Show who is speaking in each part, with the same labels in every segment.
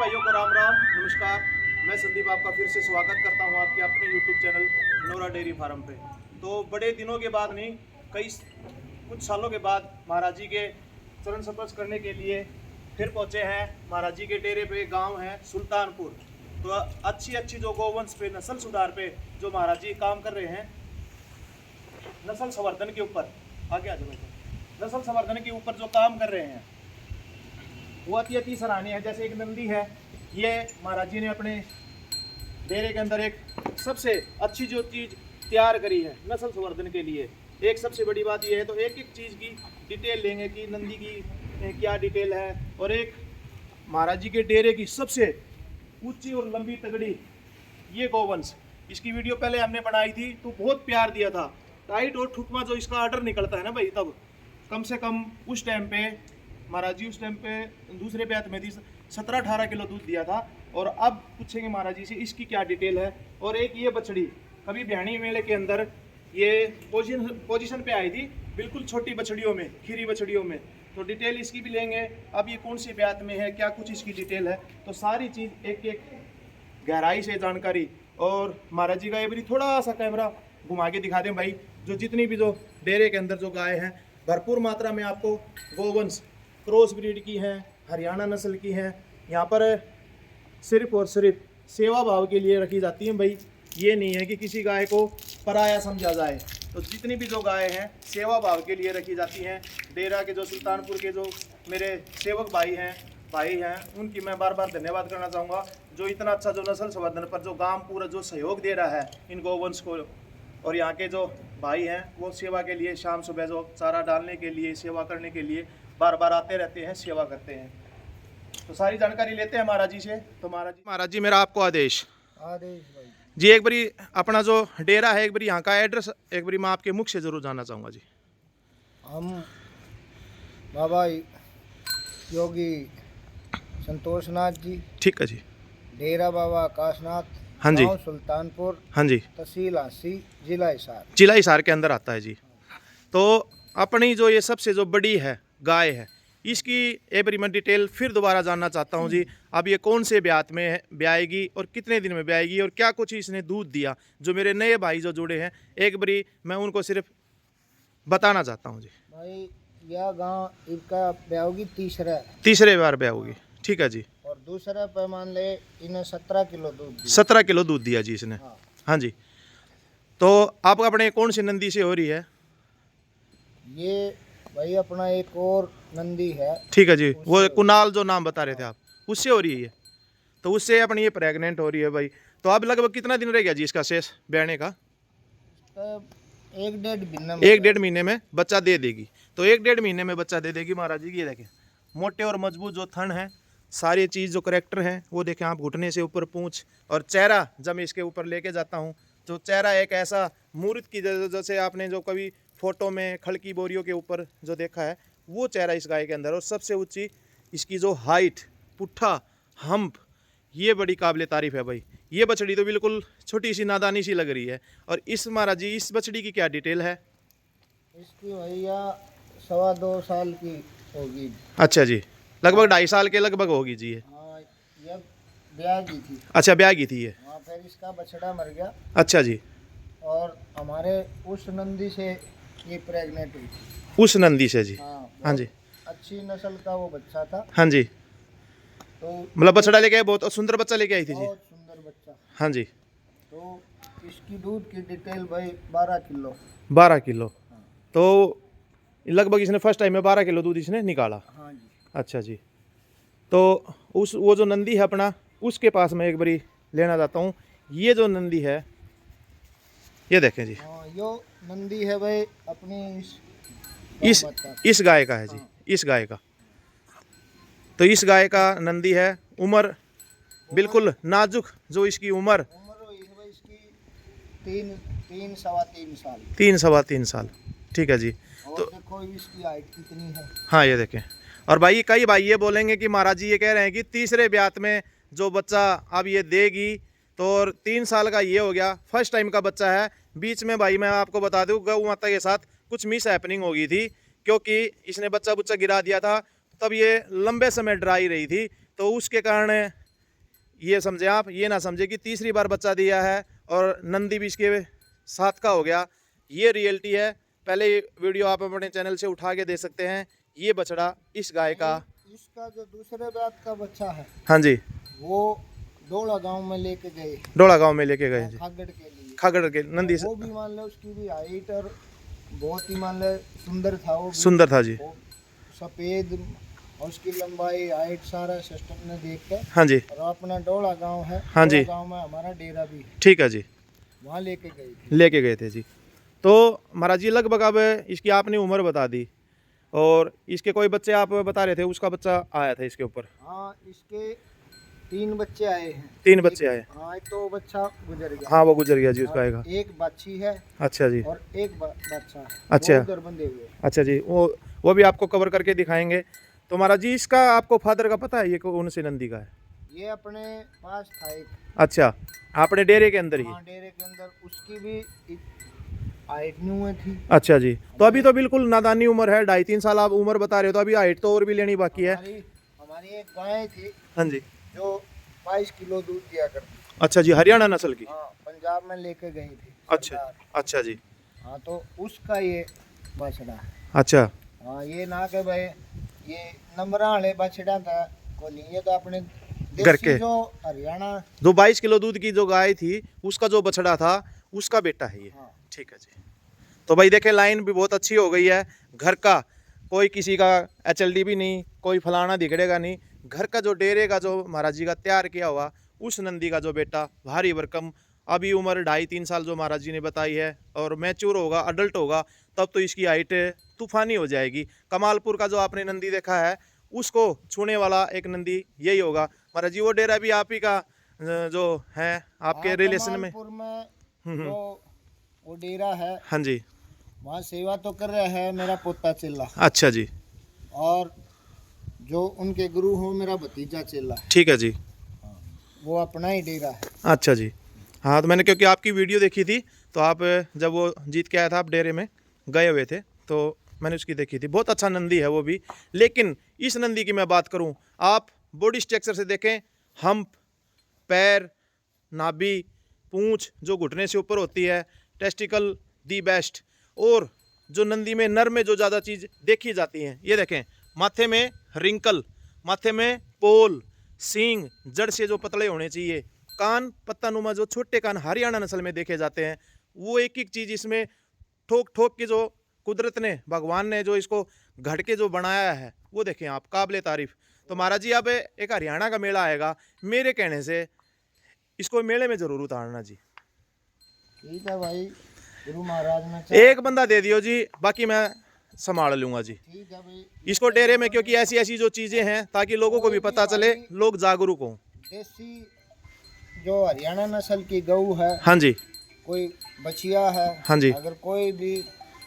Speaker 1: भाइयों को राम राम नमस्कार। मैं संदीप आपका फिर से स्वागत करता हूं आपके अपने YouTube channel Nora dairy farm पे। तो बड़े दिनों के बाद नहीं, कुछ सालों के बाद महाराज जी के चरण स्पर्श करने के लिए फिर पहुंचे हैं महाराज जी के डेरे पे। गांव है सुल्तानपुर। तो अच्छी जो गोवंश पे नस्ल सुधार पे जो महाराज जी काम कर रहे हैं, नस्ल संवर्धन के ऊपर, आगे आ जाओ भाई, नस्ल संवर्धन के ऊपर जो काम कर रहे हैं वो अति सराहनीय है। जैसे एक नंदी है, ये महाराज जी ने अपने डेरे के अंदर एक सबसे अच्छी जो चीज़ तैयार करी है नस्ल संवर्धन के लिए। एक सबसे बड़ी बात यह है, तो एक एक चीज़ की डिटेल लेंगे कि नंदी की क्या डिटेल है। और एक महाराज जी के डेरे की सबसे ऊंची और लंबी तगड़ी ये गोवंश, इसकी वीडियो पहले हमने बनाई थी तो बहुत प्यार दिया था। टाइट और ठुकमा जो इसका आर्डर निकलता है ना भाई, तब कम से कम उस टाइम पे महाराज जी उस टाइम पे दूसरे ब्यात में थी 17-18 किलो दूध दिया था। और अब पूछेंगे महाराज जी से इसकी क्या डिटेल है। और एक ये बछड़ी कभी बिहानी मेले के अंदर ये पोजीशन पे आई थी, बिल्कुल छोटी बछड़ियों में, खीरी बछड़ियों में। तो डिटेल इसकी भी लेंगे। अब ये कौन सी ब्यात में है, क्या कुछ इसकी डिटेल है, तो सारी चीज़ एक एक गहराई से जानकारी। और महाराज जी का ये भी थोड़ा सा कैमरा घुमा के दिखा दें भाई। जो जितनी भी जो डेरे के अंदर जो गाय हैं, भरपूर मात्रा में आपको गोवंश क्रॉस ब्रीड की हैं, हरियाणा नस्ल की हैं। यहाँ पर सिर्फ और सिर्फ सेवा भाव के लिए रखी जाती हैं भाई। ये नहीं है कि किसी गाय को पराया समझा जाए। तो जितनी भी जो गाय हैं सेवा भाव के लिए रखी जाती हैं। डेरा के जो सुल्तानपुर के जो मेरे सेवक भाई हैं उनकी मैं बार बार धन्यवाद करना चाहूँगा, जो इतना अच्छा जो नस्ल संवर्धन पर जो गांव पूरा जो सहयोग दे रहा है इन गोवंश को। और यहाँ के जो भाई हैं वो सेवा के लिए शाम सुबह जो चारा डालने के लिए, सेवा करने के लिए बार बार आते रहते हैं, सेवा करते हैं। तो सारी जानकारी लेते हैं महाराज जी से। तो महाराज जी मेरा आपको आदेश
Speaker 2: भाई
Speaker 1: जी, एक बारी अपना जो डेरा है, एक बारी यहाँ का एड्रेस एक बारी मैं आपके मुख से जरूर जानना चाहूँगा जी।
Speaker 2: हम बाबा योगी संतोषनाथ जी,
Speaker 1: ठीक है जी।
Speaker 2: डेरा बाबा आकाशनाथ,
Speaker 1: हाँ जी,
Speaker 2: गाँव सुल्तानपुर,
Speaker 1: हाँ जी,
Speaker 2: तहसील हांसी, जिला हिसार।
Speaker 1: जिला हिसार के अंदर आता है जी। तो अपनी जो ये सबसे जो बड़ी है गाय है, इसकी एक बारी मैं डिटेल फिर दोबारा जानना चाहता हूँ जी। अब ये कौन से ब्यात में ब्याएगी और कितने दिन में ब्याएगी और क्या कुछ इसने दूध दिया, जो मेरे नए भाई जो जुड़े हैं एक बारी मैं उनको सिर्फ बताना चाहता हूँ जी।
Speaker 2: भाई यह गाँव इनका ब्याहोगी
Speaker 1: तीसरे बार ब्याहोगी, ठीक है जी।
Speaker 2: और दूसरा पैमान ले इन्हें 17 किलो दूध दिया।
Speaker 1: 17 किलो दूध दिया जी इसने।
Speaker 2: हाँ,
Speaker 1: हाँ जी। तो आप अपने कौन सी नंदी से हो रही है?
Speaker 2: ये भाई अपना एक और नंदी है,
Speaker 1: ठीक है जी, वो कुणाल जो नाम बता रहे थे आप, उससे हो रही है। तो उससे अपनी ये प्रेग्नेंट हो रही है भाई। तो अब लगभग कितना दिन रह गया जी इसका शेष ब्याने का?
Speaker 2: तो 1-1.5
Speaker 1: महीने में बच्चा दे देगी। तो 1-1.5 महीने में बच्चा दे देगी महाराज जी की। ये देखें मोटे और मजबूत जो थन है, सारी चीज़ जो करेक्टर हैं वो देखें आप। घुटने से ऊपर पूंछ और चेहरा जब मैं इसके ऊपर लेके जाता हूँ, तो चेहरा एक ऐसा मूर्त की जैसे आपने जो कभी फोटो में खड़की बोरियों के ऊपर जो देखा है, वो चेहरा इस गाय के अंदर। और सबसे ऊंची इसकी जो हाइट, पुट्ठा, हम्प, ये बड़ी काबिल तारीफ है भाई। ये बछड़ी तो बिल्कुल छोटी सी नादानी सी लग रही है। और इस महाराज जी इस बछड़ी की क्या डिटेल है?
Speaker 2: इसकी भैया 2.25 साल की होगी।
Speaker 1: अच्छा जी, लगभग 2.5 साल के लगभग होगी जी ये।
Speaker 2: हाँ, ये ब्याह की थी।
Speaker 1: अच्छा, ब्याह की थी ये।
Speaker 2: हाँ, फिर इसका बछड़ा मर गया
Speaker 1: अच्छा जी।
Speaker 2: और हमारे उस नंदी से ये प्रेग्नेंट हुई थी।
Speaker 1: उस नंदी से जी।
Speaker 2: हाँ,
Speaker 1: हाँ जी,
Speaker 2: अच्छी नस्ल का वो बच्चा था।
Speaker 1: हाँ जी।
Speaker 2: तो
Speaker 1: मतलब बछड़ा लेके आए, बहुत सुंदर बच्चा लेके आई थी जी।
Speaker 2: बहुत सुंदर बच्चा।
Speaker 1: हाँ जी।
Speaker 2: तो इसकी दूध की डिटेल भाई 12 किलो।
Speaker 1: 12 किलो। तो लगभग इसने फर्स्ट टाइम में 12 किलो दूध इसने निकाला।
Speaker 2: हाँ जी।
Speaker 1: अच्छा जी। तो वो जो नंदी है अपना, उसके पास मैं एक बारी लेना चाहता हूँ। ये जो नंदी है, ये देखें जी।
Speaker 2: हाँ, यो नंदी है भाई अपनी
Speaker 1: इस गाय का है जी।
Speaker 2: हाँ।
Speaker 1: इस गाय का, तो इस गाय का नंदी है। उम्र बिल्कुल नाजुक, जो इसकी उम्र
Speaker 2: हुई है भाई इसकी 3-3.25 साल।
Speaker 1: 3-3.25 साल, ठीक है जी।
Speaker 2: और
Speaker 1: तो
Speaker 2: देखो इसकी हाइट कितनी है।
Speaker 1: हाँ, ये देखें। और भाई कई भाई ये बोलेंगे कि महाराज जी ये कह रहे हैं कि तीसरे ब्यात में जो बच्चा अब ये देगी, तो 3 साल का ये हो गया, फर्स्ट टाइम का बच्चा है। बीच में भाई मैं आपको बता दूं गौ माता के साथ कुछ मिस हैपनिंग हो गई थी, क्योंकि इसने बच्चा गिरा दिया था, तब ये लंबे समय ड्राई रही थी। तो उसके कारण ये समझे आप, ये ना समझे कि तीसरी बार बच्चा दिया है और नंदी भी इसके साथ का हो गया। ये रियलिटी है। पहले वीडियो आप अपने चैनल से उठा के दे सकते हैं। ये बछड़ा इस गाय का,
Speaker 2: इसका जो दूसरे बात का बच्चा है,
Speaker 1: हाँ जी,
Speaker 2: वो डोला गांव में लेके गए,
Speaker 1: डोला गांव में लेके गए जी,
Speaker 2: खागड़ के लिए।
Speaker 1: खागड़ के नंदी से।
Speaker 2: वो भी मान लो उसकी भी हाइट और बहुत ही मान लो सुंदर था, वो भी।
Speaker 1: सुंदर था जी,
Speaker 2: वो सफेद और उसकी लंबाई हाइट सारा सिस्टम ने देख के।
Speaker 1: हाँ जी,
Speaker 2: और अपना डोला गांव है,
Speaker 1: हाँ जी,
Speaker 2: गांव में हमारा डेरा भी है,
Speaker 1: ठीक है जी,
Speaker 2: वहाँ लेके गए थे।
Speaker 1: लेके गए थे जी। तो महाराज जी लगभग अब इसकी आपने उम्र बता दी और इसके कोई बच्चे आप बता रहे थे, उसका बच्चा आया था इसके ऊपर।
Speaker 2: हाँ, इसके 3 बच्चे आए हैं।
Speaker 1: 3 बच्चे आए।
Speaker 2: हाँ, एक तो बच्चा गुजर गया।
Speaker 1: हाँ वो गुजर गया जी, उसका आएगा।
Speaker 2: एक बच्ची है।
Speaker 1: अच्छा जी,
Speaker 2: और एक बच्चा है।
Speaker 1: अच्छा,
Speaker 2: वो उधर बंधे हुए।
Speaker 1: अच्छा जी, वो भी आपको कवर करके दिखाएंगे। तो महाराज जी इसका आपको फादर का पता है, ये कौन सी नंदी का है?
Speaker 2: ये अपने पास था एक।
Speaker 1: अच्छा, आपने डेरे के अंदर ही?
Speaker 2: हाँ, डेरे के अंदर। उसकी भी हाइट नहीं हुई थी।
Speaker 1: अच्छा जी, तो अभी तो बिल्कुल नादानी उम्र है, 2.5-3 साल आप उम्र बता रहे हो, तो अभी हाइट तो और भी लेनी बाकी है।
Speaker 2: हमारी एक गाय थी,
Speaker 1: हाँ जी,
Speaker 2: जो 22 किलो दूध दिया करती।
Speaker 1: अच्छा जी, हरियाणा नस्ल की?
Speaker 2: हाँ, पंजाब में लेके गई थी।
Speaker 1: अच्छा, अच्छा जी,
Speaker 2: हाँ, तो उसका ये बछड़ा है।
Speaker 1: अच्छा,
Speaker 2: हाँ, ये ना के भाई ये नंबरा वाले बछड़ा था को नहीं, ये तो अपने
Speaker 1: घर के
Speaker 2: जो हरियाणा
Speaker 1: जो 22 किलो दूध की जो गाय थी, उसका जो बछड़ा था, उसका बेटा है ये।
Speaker 2: हाँ।
Speaker 1: ठीक है जी। तो भाई देखें, लाइन भी बहुत अच्छी हो गई है। घर का कोई किसी का HLD भी नहीं, कोई फलाना दिखड़ेगा नहीं। घर का जो डेरे का जो महाराज जी का तैयार किया हुआ, उस नंदी का जो बेटा भारी भरकम, अभी उम्र 2.5-3 साल जो महाराज जी ने बताई है, और मैच्योर होगा, अडल्ट होगा, तब तो इसकी हाइट तूफानी हो जाएगी। कमालपुर का जो आपने नंदी देखा है, उसको छूने वाला एक नंदी यही होगा। महाराज जी वो डेरा भी आप ही का जो है, आपके रिलेशन में?
Speaker 2: कमालपुर में जो वो डेरा है,
Speaker 1: हाँ जी,
Speaker 2: वहाँ सेवा तो कर रहा है मेरा पोता चेला।
Speaker 1: अच्छा जी,
Speaker 2: और जो उनके गुरु हो मेरा भतीजा चेला।
Speaker 1: ठीक है जी,
Speaker 2: वो अपना ही डेरा है।
Speaker 1: अच्छा जी। हाँ, तो मैंने क्योंकि आपकी वीडियो देखी थी, तो आप जब वो जीत के आया था, आप डेरे में गए हुए थे, तो मैंने उसकी देखी थी। बहुत अच्छा नंदी है वो भी। लेकिन इस नंदी की मैं बात करूं, आप बॉडी स्ट्रक्चर से देखें, हम्प, पैर, नाभि, पूंछ जो घुटने से ऊपर होती है, टेस्टिकल दी बेस्ट। और जो नंदी में नर में जो ज़्यादा चीज़ देखी जाती हैं, ये देखें, माथे में रिंकल, माथे में पोल, सींग जड़ से जो पतले होने चाहिए, कान पत्तानुमा जो छोटे कान हरियाणा नस्ल में देखे जाते हैं, वो एक एक चीज़ इसमें ठोक ठोक के जो कुदरत ने, भगवान ने जो इसको घड़ के जो बनाया है, वो देखें आप, काबिले तारीफ। तो महाराज जी अब एक हरियाणा का मेला आएगा, मेरे कहने से इसको मेले में जरूर उतारना जी।
Speaker 2: ठीक है भाई, गुरु महाराज ने
Speaker 1: एक बंदा दे दियो जी, बाकी मैं संभाल लूंगा जी।
Speaker 2: ठीक है भाई,
Speaker 1: इसको डेरे में, क्योंकि ऐसी ऐसी जो चीजें हैं, ताकि लोगों को भी पता चले, लोग जागरूक हों।
Speaker 2: देसी जो हरियाणा नस्ल की गऊ है,
Speaker 1: हाँ जी,
Speaker 2: कोई बछिया है,
Speaker 1: हाँ जी,
Speaker 2: अगर कोई भी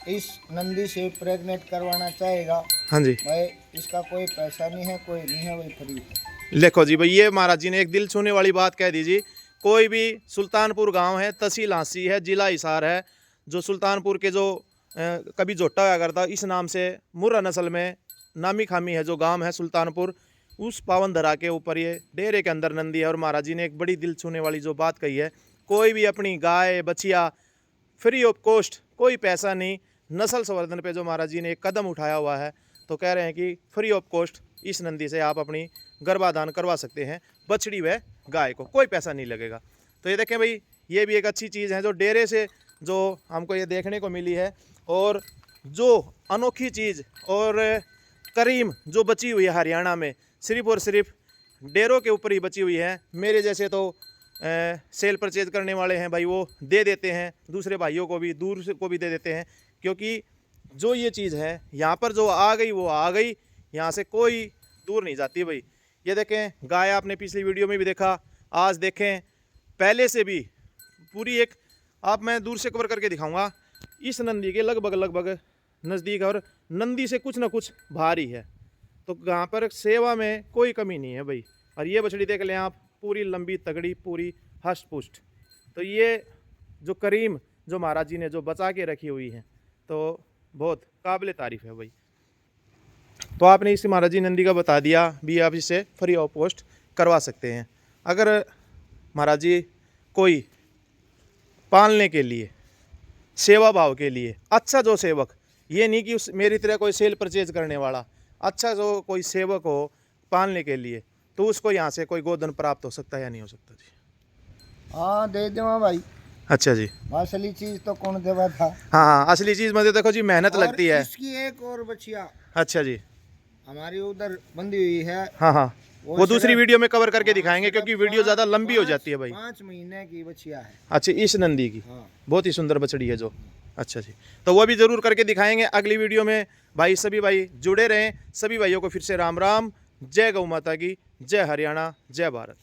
Speaker 2: इस नंदी से प्रेग्नेंट करवाना चाहेगा,
Speaker 1: हाँ जी,
Speaker 2: भाई इसका कोई पैसा नहीं है, कोई नहीं है, वही फ्री है।
Speaker 1: देखो जी भाई, ये महाराज जी ने एक दिल छूने वाली बात कह दी जी। कोई भी सुल्तानपुर गांव है, तहसील हांसी है, जिला हिसार है, जो सुल्तानपुर के जो कभी जोटा हुआ करता, इस नाम से मुर्रा नस्ल में नामी खामी है जो गांव है सुल्तानपुर, उस पावन धरा के ऊपर ये डेरे के अंदर नंदी है। और महाराज जी ने एक बड़ी दिल छूने वाली जो बात कही है, कोई भी अपनी गाय बछिया फ्री ऑफ कॉस्ट, कोई पैसा नहीं, नस्ल संवर्धन पे जो महाराज जी ने एक कदम उठाया हुआ है, तो कह रहे हैं कि फ्री ऑफ कॉस्ट इस नंदी से आप अपनी गर्भाधान करवा सकते हैं, बछड़ी व गाय को, कोई पैसा नहीं लगेगा। तो ये देखें भाई, ये भी एक अच्छी चीज़ है जो डेरे से जो हमको ये देखने को मिली है। और जो अनोखी चीज़ और करीम जो बची हुई है हरियाणा में, सिर्फ और सिर्फ डेरों के ऊपर ही बची हुई है। मेरे जैसे तो सेल परचेज करने वाले हैं भाई, वो दे देते हैं, दूसरे भाइयों को भी, दूर से को भी दे देते हैं, क्योंकि जो ये चीज़ है यहाँ पर जो आ गई वो आ गई, यहाँ से कोई दूर नहीं जाती भाई। ये देखें, गाय आपने पिछली वीडियो में भी देखा, आज देखें पहले से भी पूरी एक, आप मैं दूर से कवर करके दिखाऊंगा, इस नंदी के लगभग नज़दीक, और नंदी से कुछ ना कुछ भारी है। तो यहाँ पर सेवा में कोई कमी नहीं है भाई। और ये बछड़ी देख लें आप, पूरी लंबी तगड़ी, पूरी हष्ट पुष्ट। तो ये जो करीम जो महाराज जी ने जो बचा के रखी हुई है, तो बहुत काबिल तारीफ़ है भाई। तो आपने इस महाराज जी नंदी का बता दिया भी, आप इसे फ्री ऑफ कॉस्ट करवा सकते हैं। अगर महाराज जी कोई पालने के लिए, सेवा भाव के लिए अच्छा जो सेवक, ये नहीं कि उस मेरी तरह कोई सेल परचेज करने वाला, अच्छा जो कोई सेवक हो पालने के लिए, तो उसको यहाँ से कोई गोधन प्राप्त हो सकता है या नहीं हो सकता जी?
Speaker 2: हाँ दे देवा भाई।
Speaker 1: अच्छा जी।
Speaker 2: असली चीज तो कौन देवा था।
Speaker 1: हाँ हाँ, असली चीज में देखो जी मेहनत
Speaker 2: और
Speaker 1: लगती है।
Speaker 2: इसकी एक और बच्चिया
Speaker 1: अच्छा जी।
Speaker 2: हमारी उधर बंधी हुई है।
Speaker 1: हाँ हाँ, वो दूसरी
Speaker 2: सिर्फ-
Speaker 1: वीडियो में कवर करके
Speaker 2: हाँ,
Speaker 1: दिखाएंगे
Speaker 2: सिर्फ
Speaker 1: क्योंकि वीडियो ज़्यादा लंबी हो जाती है भाई।
Speaker 2: 5 महीने की बच्चिया है।
Speaker 1: अच्छा, इस नंदी की
Speaker 2: हाँ।
Speaker 1: बहुत ही सुंदर बछड़ी है जो। अच्छा जी, तो वो भी ज़रूर करके दिखाएंगे अगली वीडियो में। भाई सभी भाई जुड़े रहें। सभी भाइयों को फिर से राम राम। जय गौ माता की, जय हरियाणा, जय भारत।